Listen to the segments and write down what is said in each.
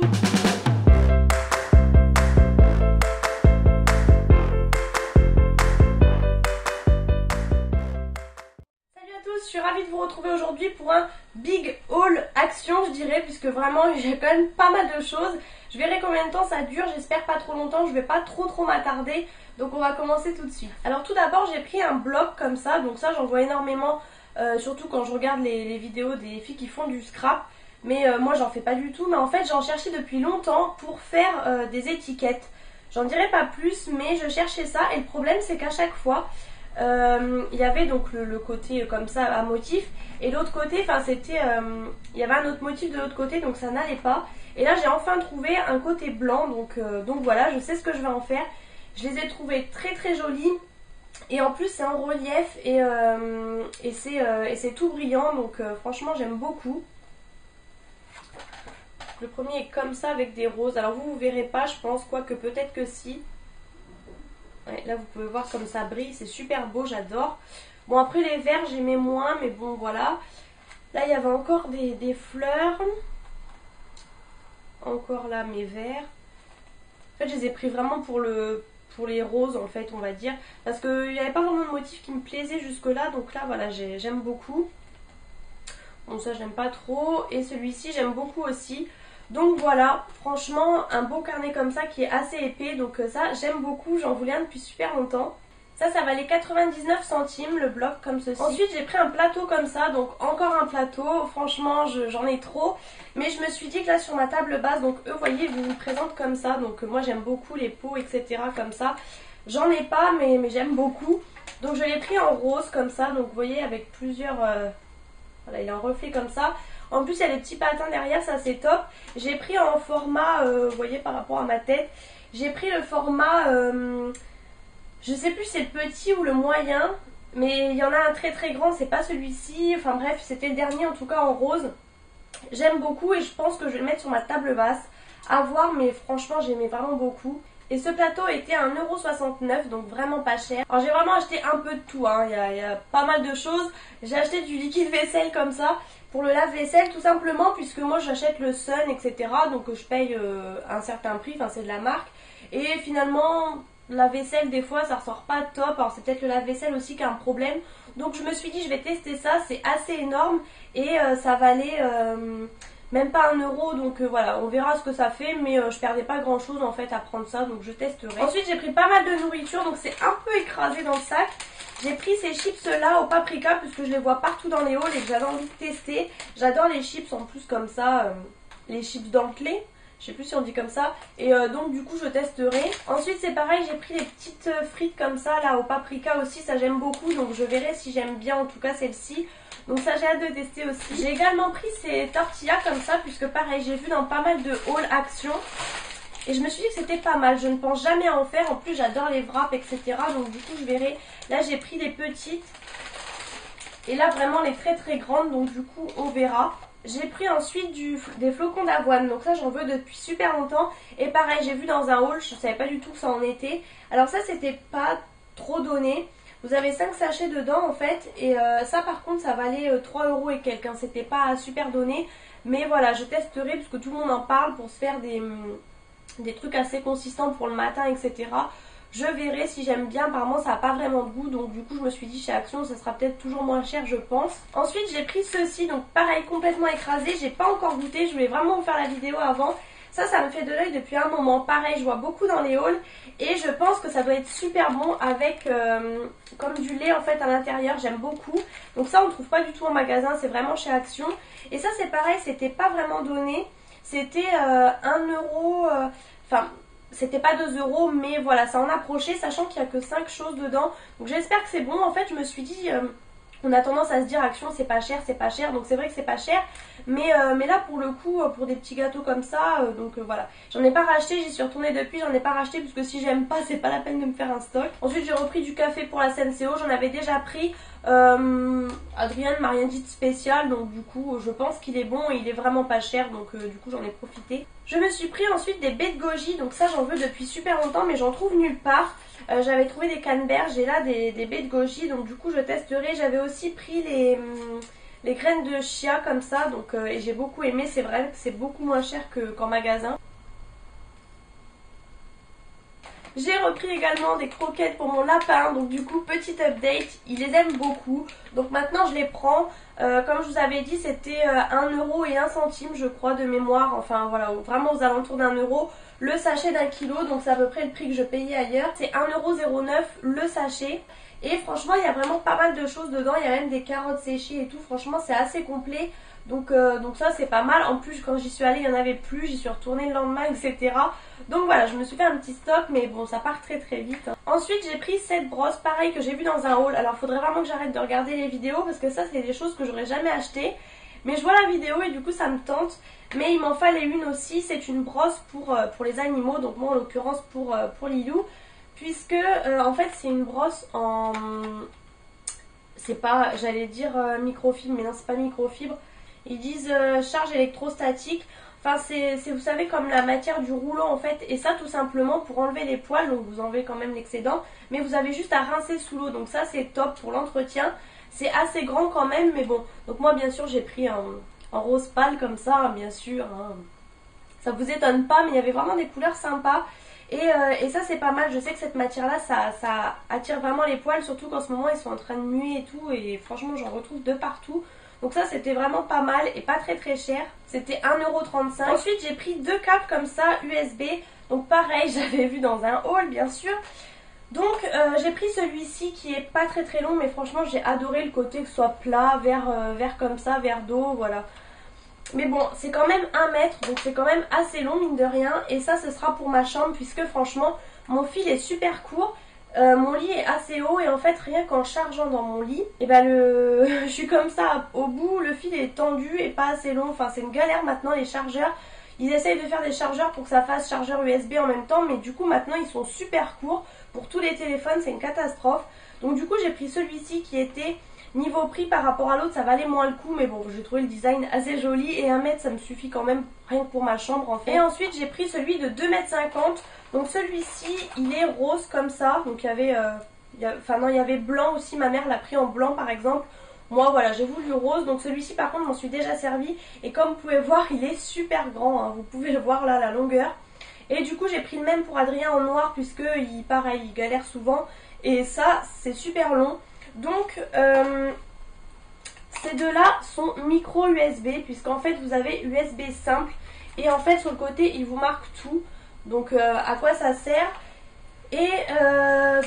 Je suis ravie de vous retrouver aujourd'hui pour un big haul action, je dirais, puisque vraiment j'ai quand même pas mal de choses. Je verrai combien de temps ça dure, j'espère pas trop longtemps, je vais pas trop m'attarder, donc on va commencer tout de suite. Alors tout d'abord j'ai pris un bloc comme ça, donc ça j'en vois énormément, surtout quand je regarde les vidéos des filles qui font du scrap, mais moi j'en fais pas du tout, mais en fait j'en cherchais depuis longtemps pour faire des étiquettes. J'en dirai pas plus, mais je cherchais ça et le problème c'est qu'à chaque fois il y avait donc le côté comme ça à motif et l'autre côté, enfin c'était il y avait un autre motif de l'autre côté, donc ça n'allait pas. Et là j'ai enfin trouvé un côté blanc, donc voilà, je sais ce que je vais en faire. Je les ai trouvés très jolis et en plus c'est en relief et c'est tout brillant, donc franchement j'aime beaucoup. Le premier est comme ça avec des roses, alors vous verrez pas je pense, quoique peut-être que si. Ouais, là vous pouvez voir comme ça brille, c'est super beau, j'adore. Bon après les verts j'aimais moins, mais bon voilà. Là il y avait encore des fleurs. Encore là mes verts. En fait je les ai pris vraiment pour les roses en fait, on va dire. Parce qu'il n'y avait pas vraiment de motif qui me plaisait jusque là, donc là voilà j'aime beaucoup. Bon ça j'aime pas trop, et celui-ci j'aime beaucoup aussi. Donc voilà, franchement un beau carnet comme ça qui est assez épais, donc ça j'aime beaucoup, j'en voulais un depuis super longtemps. Ça valait 99 centimes le bloc comme ceci. Ensuite j'ai pris un plateau comme ça, donc encore un plateau, franchement j'en ai trop. Mais je me suis dit que là sur ma table basse, donc eux vous voyez ils vous présentent comme ça, donc moi j'aime beaucoup les pots etc comme ça. J'en ai pas mais j'aime beaucoup. Donc je l'ai pris en rose comme ça, donc vous voyez avec plusieurs... voilà, il est en reflet comme ça. En plus il y a des petits patins derrière, ça c'est top. J'ai pris en format, vous voyez par rapport à ma tête, j'ai pris le format, je sais plus si c'est le petit ou le moyen, mais il y en a un très grand, c'est pas celui-ci, enfin bref c'était le dernier en tout cas en rose. J'aime beaucoup et je pense que je vais le mettre sur ma table basse, à voir, mais franchement j'aimais vraiment beaucoup. Et ce plateau était à 1,69 €, donc vraiment pas cher. Alors j'ai vraiment acheté un peu de tout, hein. Il y a pas mal de choses. J'ai acheté du liquide vaisselle comme ça, pour le lave-vaisselle tout simplement, puisque moi j'achète le Sun, etc. Donc je paye un certain prix, enfin c'est de la marque. Et finalement la vaisselle des fois ça ressort pas top, alors c'est peut-être le lave-vaisselle aussi qui a un problème. Donc je me suis dit je vais tester ça, c'est assez énorme et ça valait... même pas 1 €, donc voilà, on verra ce que ça fait, mais je perdais pas grand chose en fait à prendre ça, donc je testerai. Ensuite j'ai pris pas mal de nourriture, donc c'est un peu écrasé dans le sac. J'ai pris ces chips là au paprika, puisque je les vois partout dans les hauls et que j'avais envie de tester. J'adore les chips en plus comme ça, les chips dentelés, je sais plus si on dit comme ça, et donc du coup je testerai. Ensuite c'est pareil, j'ai pris les petites frites comme ça là au paprika aussi, ça j'aime beaucoup, donc je verrai si j'aime bien en tout cas celle-ci. Donc ça j'ai hâte de tester aussi. J'ai également pris ces tortillas comme ça, puisque pareil j'ai vu dans pas mal de haul action et je me suis dit que c'était pas mal. Je ne pense jamais à en faire, en plus j'adore les wraps etc. Donc du coup je verrai. Là j'ai pris les petites et là vraiment les très grandes, donc du coup on verra. J'ai pris ensuite des flocons d'avoine, donc ça j'en veux depuis super longtemps. Et pareil j'ai vu dans un haul, je savais pas du tout que ça en était. Alors ça c'était pas trop donné. Vous avez 5 sachets dedans en fait, et ça par contre ça valait 3 € et quelques, hein. C'était pas super donné, mais voilà je testerai puisque tout le monde en parle pour se faire des trucs assez consistants pour le matin etc. Je verrai si j'aime bien, apparemment ça n'a pas vraiment de goût, donc du coup je me suis dit chez Action ça sera peut-être toujours moins cher je pense. Ensuite j'ai pris ceci, donc pareil complètement écrasé, j'ai pas encore goûté, je voulais vraiment vous faire la vidéo avant. Ça me fait de l'œil depuis un moment, pareil je vois beaucoup dans les hauls et je pense que ça doit être super bon avec comme du lait en fait à l'intérieur, j'aime beaucoup. Donc ça on ne trouve pas du tout en magasin, c'est vraiment chez Action. Et ça c'est pareil, c'était pas vraiment donné, c'était 1 €, enfin c'était pas 2 €, mais voilà ça en approchait, sachant qu'il n'y a que 5 choses dedans. Donc j'espère que c'est bon, en fait je me suis dit... on a tendance à se dire Action c'est pas cher, donc c'est vrai que c'est pas cher, mais là pour le coup pour des petits gâteaux comme ça, donc voilà, j'en ai pas racheté, j'y suis retournée depuis, j'en ai pas racheté parce que si j'aime pas c'est pas la peine de me faire un stock. Ensuite j'ai repris du café pour la Senseo, j'en avais déjà pris, Adrienne m'a rien dit de spécial, donc du coup je pense qu'il est bon et il est vraiment pas cher, donc du coup j'en ai profité. Je me suis pris ensuite des baies de goji, donc ça j'en veux depuis super longtemps mais j'en trouve nulle part. J'avais trouvé des canneberges et là des baies de goji, donc du coup je testerai. J'avais aussi pris les graines de chia comme ça. Donc, et j'ai beaucoup aimé, c'est vrai que c'est beaucoup moins cher qu'en magasin. J'ai repris également des croquettes pour mon lapin, donc du coup petit update, il les aime beaucoup, donc maintenant je les prends, comme je vous avais dit c'était 1 € et 1 centime je crois de mémoire, enfin voilà, vraiment aux alentours d'1 € le sachet d'1 kg, donc c'est à peu près le prix que je payais ailleurs, c'est 1,09 € le sachet. Et franchement il y a vraiment pas mal de choses dedans, il y a même des carottes séchées et tout, franchement c'est assez complet. Donc ça c'est pas mal, en plus quand j'y suis allée il n'y en avait plus, j'y suis retournée le lendemain etc. Donc voilà, je me suis fait un petit stock mais bon ça part très très vite. Ensuite j'ai pris cette brosse, pareil que j'ai vu dans un haul, alors faudrait vraiment que j'arrête de regarder les vidéos parce que ça c'est des choses que j'aurais jamais achetées. Mais je vois la vidéo et du coup ça me tente, mais il m'en fallait une aussi, c'est une brosse pour les animaux, donc moi en l'occurrence pour Lilou. Puisque en fait c'est une brosse en... c'est pas, j'allais dire microfibre, mais non c'est pas microfibre. Ils disent charge électrostatique. Enfin c'est vous savez comme la matière du rouleau en fait. Et ça tout simplement pour enlever les poils. Donc vous enlevez quand même l'excédent. Mais vous avez juste à rincer sous l'eau. Donc ça c'est top pour l'entretien. C'est assez grand quand même. Mais bon. Donc moi bien sûr j'ai pris en rose pâle comme ça. Hein, bien sûr. Hein. Ça vous étonne pas. Mais il y avait vraiment des couleurs sympas. Et ça c'est pas mal. Je sais que cette matière là ça attire vraiment les poils. Surtout qu'en ce moment ils sont en train de muer et tout. Et franchement j'en retrouve de partout. Donc ça c'était vraiment pas mal et pas très très cher. C'était 1,35 €. Ensuite j'ai pris 2 câbles comme ça USB. Donc pareil j'avais vu dans un haul bien sûr. Donc j'ai pris celui-ci qui est pas très très long. Mais franchement j'ai adoré le côté que ce soit plat, vert comme ça, vert d'eau, voilà. Mais bon c'est quand même 1 mètre. Donc c'est quand même assez long mine de rien. Et ça ce sera pour ma chambre puisque franchement mon fil est super court. Mon lit est assez haut et en fait rien qu'en chargeant dans mon lit, et ben je suis comme ça au bout, le fil est tendu et pas assez long, enfin c'est une galère maintenant les chargeurs. Ils essayent de faire des chargeurs pour que ça fasse chargeur USB en même temps, mais du coup maintenant ils sont super courts pour tous les téléphones, c'est une catastrophe. Donc du coup j'ai pris celui-ci qui était niveau prix par rapport à l'autre, ça valait moins le coup, mais bon j'ai trouvé le design assez joli et 1 mètre ça me suffit quand même rien que pour ma chambre en fait. Et ensuite j'ai pris celui de 2,50 m. Donc celui-ci il est rose comme ça, donc il y avait il y avait blanc aussi, ma mère l'a pris en blanc par exemple. Moi voilà j'ai voulu rose, donc celui-ci par contre m'en suis déjà servi. Et comme vous pouvez voir il est super grand, hein. Vous pouvez le voir là la longueur. Et du coup j'ai pris le même pour Adrien en noir puisque pareil il galère souvent. Et ça c'est super long. Donc ces deux-là sont micro USB puisqu'en fait vous avez USB simple. Et en fait sur le côté il vous marque tout. Donc à quoi ça sert? Et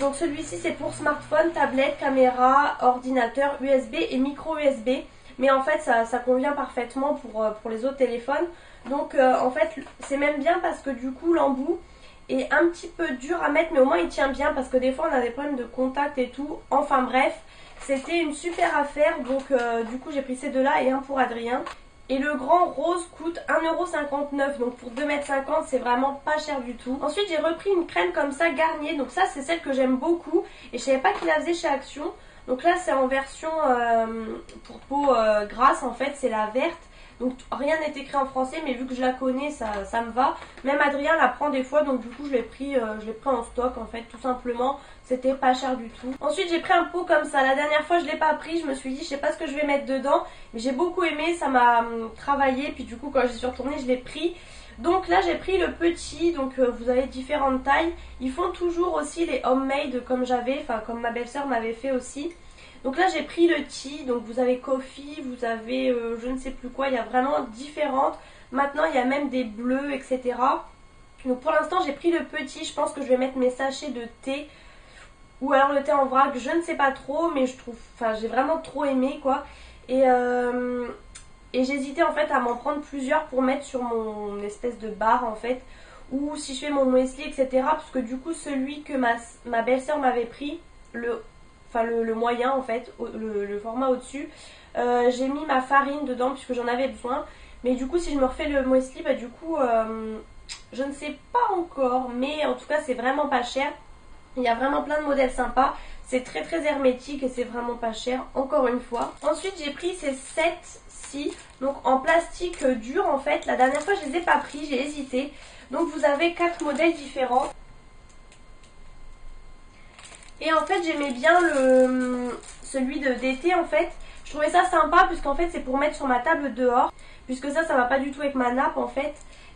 donc celui-ci c'est pour smartphone, tablette, caméra, ordinateur, USB et micro USB. Mais en fait ça convient parfaitement pour les autres téléphones. Donc en fait c'est même bien parce que du coup l'embout est un petit peu dur à mettre, mais au moins il tient bien parce que des fois on a des problèmes de contact et tout. Enfin bref, c'était une super affaire. Donc du coup j'ai pris ces deux-là et un pour Adrien. Et le grand rose coûte 1,59 €, donc pour 2,50 m c'est vraiment pas cher du tout. Ensuite j'ai repris une crème comme ça Garnier, donc ça c'est celle que j'aime beaucoup. Et je savais pas qu'il la faisait chez Action. Donc là c'est en version pour peau grasse en fait, c'est la verte. Donc rien n'est écrit en français, mais vu que je la connais ça me va. Même Adrien la prend des fois, donc du coup je l'ai pris en stock en fait tout simplement. C'était pas cher du tout. Ensuite j'ai pris un pot comme ça. La dernière fois je l'ai pas pris, je me suis dit je sais pas ce que je vais mettre dedans. Mais j'ai beaucoup aimé, ça m'a travaillé. Puis du coup quand j'y suis retournée je l'ai pris. Donc là j'ai pris le petit, donc vous avez différentes tailles. Ils font toujours aussi les homemade comme j'avais, enfin comme ma belle-sœur m'avait fait aussi. Donc là j'ai pris le tea, donc vous avez coffee, vous avez je ne sais plus quoi, il y a vraiment différentes. Maintenant il y a même des bleus etc. Donc pour l'instant j'ai pris le petit, je pense que je vais mettre mes sachets de thé. Ou alors le thé en vrac, je ne sais pas trop, mais je trouve, enfin j'ai vraiment trop aimé quoi. Et j'hésitais en fait à m'en prendre plusieurs pour mettre sur mon espèce de barre en fait. Ou si je fais mon muesli etc. Parce que du coup celui que ma belle-sœur m'avait pris, le moyen en fait, le format au-dessus, j'ai mis ma farine dedans puisque j'en avais besoin. Mais du coup si je me refais le muesli, bah du coup je ne sais pas encore. Mais en tout cas c'est vraiment pas cher. Il y a vraiment plein de modèles sympas. C'est très très hermétique et c'est vraiment pas cher, encore une fois. Ensuite j'ai pris ces sets-ci, donc en plastique dur en fait. La dernière fois je les ai pas pris, j'ai hésité. Donc vous avez 4 modèles différents. Et en fait j'aimais bien celui d'été en fait. Je trouvais ça sympa puisqu'en fait c'est pour mettre sur ma table dehors, puisque ça va pas du tout avec ma nappe en fait.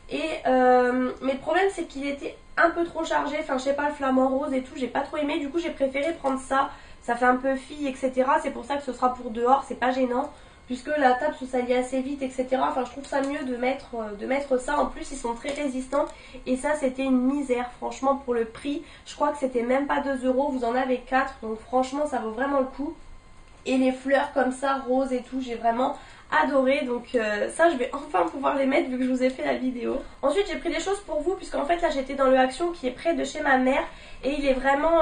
Et mais le problème c'est qu'il était un peu trop chargé, enfin je sais pas, le flamant rose et tout, j'ai pas trop aimé, du coup j'ai préféré prendre ça. Ça fait un peu fille, etc. C'est pour ça que ce sera pour dehors, c'est pas gênant, puisque la table se salit assez vite, etc. Enfin je trouve ça mieux de mettre ça. En plus ils sont très résistants et ça c'était une misère franchement pour le prix. Je crois que c'était même pas 2 euros, vous en avez 4, donc franchement ça vaut vraiment le coup. Et les fleurs comme ça, roses et tout, j'ai vraiment adoré. Donc ça je vais enfin pouvoir les mettre vu que je vous ai fait la vidéo. Ensuite j'ai pris des choses pour vous puisqu'en fait là j'étais dans le Action qui est près de chez ma mère. Et il est vraiment,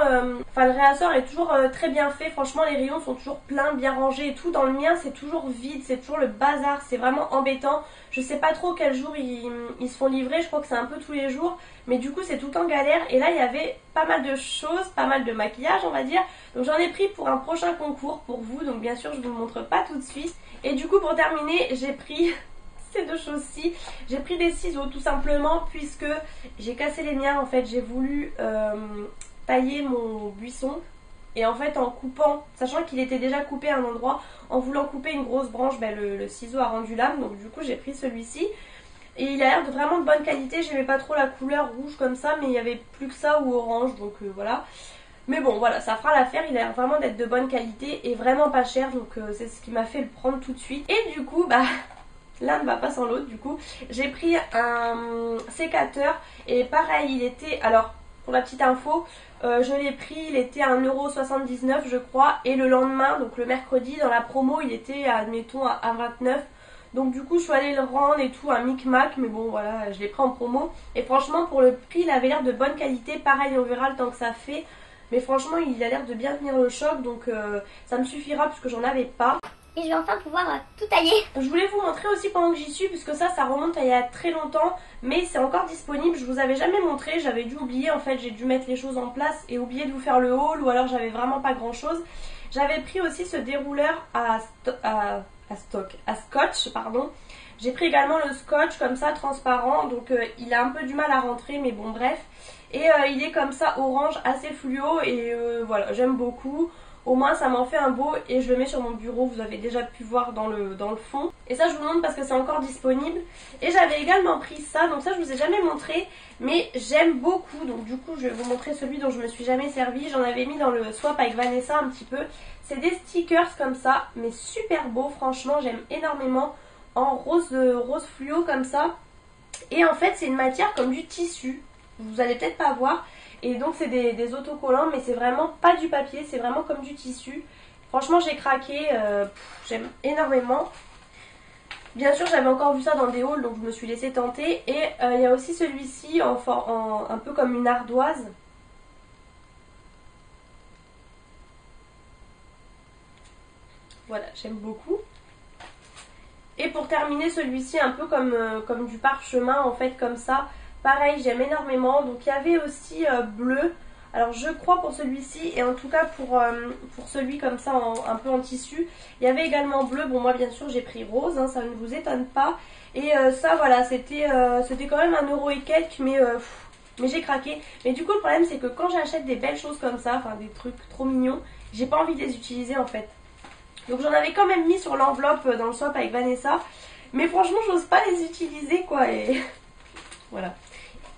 enfin le réassort est toujours très bien fait. Franchement les rayons sont toujours pleins, bien rangés et tout. Dans le mien c'est toujours vide, c'est toujours le bazar, c'est vraiment embêtant. Je sais pas trop quel jour ils se font livrer, je crois que c'est un peu tous les jours. Mais du coup c'est tout en galère. Et là il y avait pas mal de choses, pas mal de maquillage on va dire. Donc j'en ai pris pour un prochain concours pour vous. Donc bien sûr je vous le montre pas tout de suite. Et du coup pour terminer j'ai pris ces deux choses-ci. J'ai pris des ciseaux tout simplement puisque j'ai cassé les miens en fait. J'ai voulu tailler mon buisson et en fait en coupant, sachant qu'il était déjà coupé à un endroit, en voulant couper une grosse branche, ben, le ciseau a rendu l'âme. Donc du coup j'ai pris celui-ci. Et il a l'air de vraiment de bonne qualité. J'aimais pas trop la couleur rouge comme ça, mais il n'y avait plus que ça ou orange, donc voilà. Mais bon voilà, ça fera l'affaire, il a l'air vraiment d'être de bonne qualité et vraiment pas cher, donc c'est ce qui m'a fait le prendre tout de suite. Et du coup bah l'un ne va pas sans l'autre, du coup j'ai pris un sécateur et pareil il était, alors pour la petite info, je l'ai pris, il était à 1,79 € je crois, et le lendemain, donc le mercredi dans la promo il était admettons à 29 €. Donc du coup je suis allée le rendre et tout, un micmac, mais bon voilà, je l'ai pris en promo. Et franchement pour le prix il avait l'air de bonne qualité, pareil on verra le temps que ça fait. Mais franchement il a l'air de bien tenir le choc, donc ça me suffira puisque j'en avais pas. Et je vais enfin pouvoir tout tailler. Je voulais vous montrer aussi pendant que j'y suis, puisque ça remonte à il y a très longtemps, mais c'est encore disponible. Je vous avais jamais montré, j'avais dû oublier en fait, j'ai dû mettre les choses en place et oublier de vous faire le haul, ou alors j'avais vraiment pas grand chose. J'avais pris aussi ce dérouleur à scotch, pardon. J'ai pris également le scotch comme ça transparent, donc il a un peu du mal à rentrer, mais bon bref. Et il est comme ça orange, assez fluo, et voilà, j'aime beaucoup. Au moins ça m'en fait un beau et je le mets sur mon bureau, vous avez déjà pu voir dans le fond. Et ça je vous montre parce que c'est encore disponible. Et j'avais également pris ça, donc ça je vous ai jamais montré, mais j'aime beaucoup. Donc du coup je vais vous montrer celui dont je me suis jamais servi. J'en avais mis dans le swap avec Vanessa un petit peu. C'est des stickers comme ça, mais super beau, franchement j'aime énormément. En rose fluo comme ça. Et en fait c'est une matière comme du tissu, vous allez peut-être pas voir. Et donc c'est des autocollants, mais c'est vraiment pas du papier, c'est vraiment comme du tissu. Franchement j'ai craqué, j'aime énormément. Bien sûr j'avais encore vu ça dans des hauls, donc je me suis laissée tenter. Et il y a aussi celui-ci un peu comme une ardoise. Voilà, j'aime beaucoup. Et pour terminer celui-ci un peu comme du parchemin en fait, comme ça. Pareil j'aime énormément. Donc il y avait aussi bleu. Alors je crois pour celui-ci, et en tout cas pour celui comme ça un peu en tissu, il y avait également bleu. Bon moi bien sûr j'ai pris rose, hein, ça ne vous étonne pas. Et ça voilà, c'était quand même 1 € et quelques, mais j'ai craqué. Mais du coup le problème c'est que quand j'achète des belles choses comme ça, enfin des trucs trop mignons, j'ai pas envie de les utiliser en fait. Donc j'en avais quand même mis sur l'enveloppe dans le swap avec Vanessa, mais franchement j'ose pas les utiliser quoi, et voilà,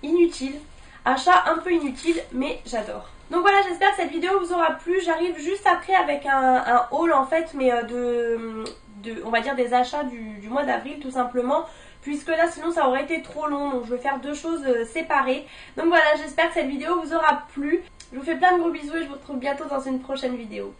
inutile. Achat un peu inutile, mais j'adore. Donc voilà, j'espère que cette vidéo vous aura plu. J'arrive juste après avec un haul en fait, mais on va dire des achats du mois d'avril tout simplement. Puisque là sinon ça aurait été trop long, donc je vais faire deux choses séparées. Donc voilà, j'espère que cette vidéo vous aura plu. Je vous fais plein de gros bisous et je vous retrouve bientôt dans une prochaine vidéo.